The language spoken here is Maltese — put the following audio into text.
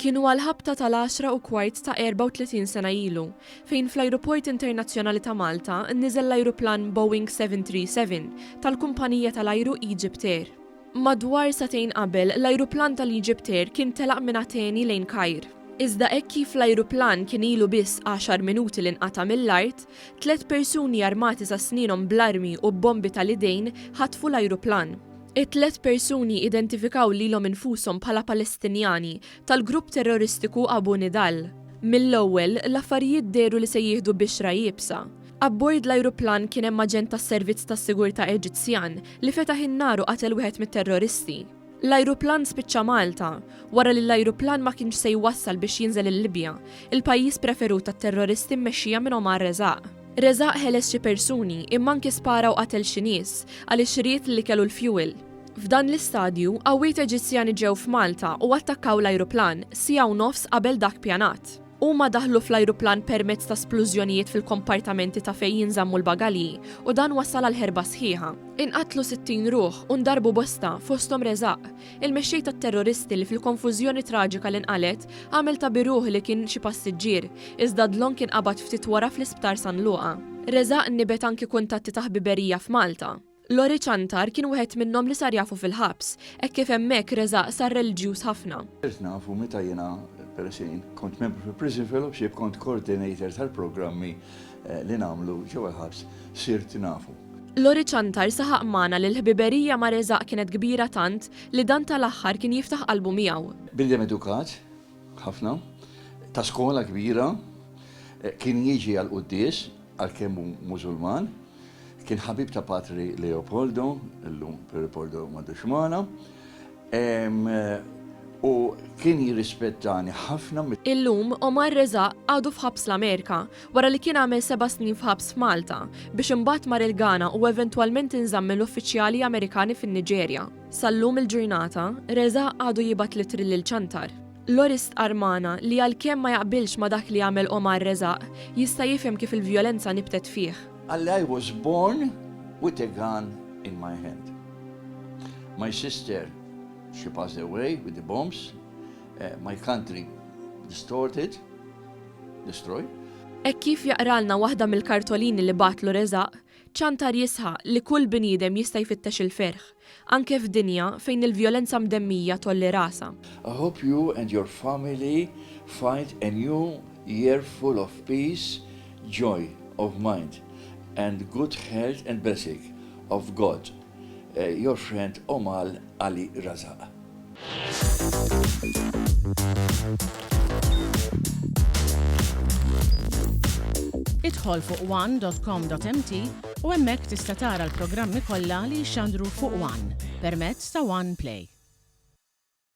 kienu għal-ħabta tal-10:15 ta' 34 sena ilu, fejn fl-Ajruport Internazzjonali ta' Malta niżel l-ajruplan Boeing 737 tal-kumpanija tal-ajru Egyptair. Madwar satejn qabel, l-ajruplan tal-Egyptair kien telaq minn Ateni lejn Kajr. Iżda hekk kif l-ajruplan kien ilu biss 10 minuti li nqata' mill-art, 3 persuni armati sa' snierhom bl-armi u bombi tal-idejn ħatfu l-ajruplan. It-3 persuni identifikaw lilhom infushom bħala Palestinjani tal-grupp terroristiku Abu Nidal. Mill-ewwel l-affarijiet deru li se jieħdu bixra jibsa. Abbord l-ajruplan kien hemm aġent tas-Servizz tas-Sigurtà Eġizzjan li fetaħ in-nar u qatel wieħed mit-terroristi. L-ajruplan spiċċa Malta, wara li l-ajruplan ma kienx se jwassal biex jinżel il-Libja, il-pajjiż preferut tat-terroristi mmexxija minn Omar Rezaq. Rezaq ħeles xi persuni imma anke spara u qatel xi nies għaliex ried li kellu l-fuel. F'dan l-istadju, qawwiet Eġizzjani ġew f'Malta u attakkaw l-ajruplan siegħa u nofs qabel dak pjanat. Huma daħlu fl-ajruplan permezz ta' splużjonijiet fil-kompartamenti ta' fejn jinżammu l-bagalji u dan wassal għal ħerba sħiħa. Inqatlu 60 ruħ u ndarbu bosta fosthom Rezaq, il-mexxej tat-terroristi li fil-konfużjoni traġika li nqalet għamel ta' biruħ li kien xi passiġġier, iżda dlon kien qabad ftit wara fl-isptar San Luqa. Rezaq nibet anki kuntatti ta' ħbiberija f'Malta. Lori Ċantar kien wieħed minnhom li sar jafu fil-ħabs, hekk kif hemmhekk Rezaq sar reliġjuż ħafna. Nafu meta jiena peresin kont membru fil-Prison Fellowship, kont coordinator tal-programmi li nagħmlu ġewwa l-ħabs, sirt nafu. Lori Ċantar saħaq magħna li l-ħbiberija ma' Rezaq kienet kbira tant li dan tal-aħħar kien jiftaħ qalbu miegħu. Bildem edukat, ħafna, ta' skola kbira, kien jiġi għal-quddies għalkemm hu Mużulman, kien ħabib ta' Patri Leopoldo, illum Leopoldo m'għadux magħna, u kien jirrispettani ħafna. Illum Omar Rezaq għadu f'ħabs l-Amerika wara li kien għamel 7 snin f'ħabs f'Malta biex imbagħad mar il-Ghana u eventwalment inżamm mill-uffiċjali Amerikani fin-Niġerja. Sallum il-ġurnata, Rezaq għadu jibgħat litri lil Ċantar. Lorist Armana li għalkemm ma jaqbilx ma dak li għamel Omar Rezaq jista' jifhem kif il-vjolenza nibtet fih. I was born with a gun in my hand. My sister, she passed away with the bombs. My country destroyed. Ek kif jaqralna waħda mill-kartolini li batlu Rezaq, Ċantar jisħaq li kull bniedem jista' jfittex il-ferħ, anke f'dinja fejn il-vjolenza mdemmija tolli rasa. I hope you and your family find a new year full of peace, joy of mind, and good health and blessing of God. Your friend Omar Ali Rezaq. Idħol fuq one.com.mt u hemmhekk tista' tara l-programmi kollha li jxandru fuq One permezz ta' One Play.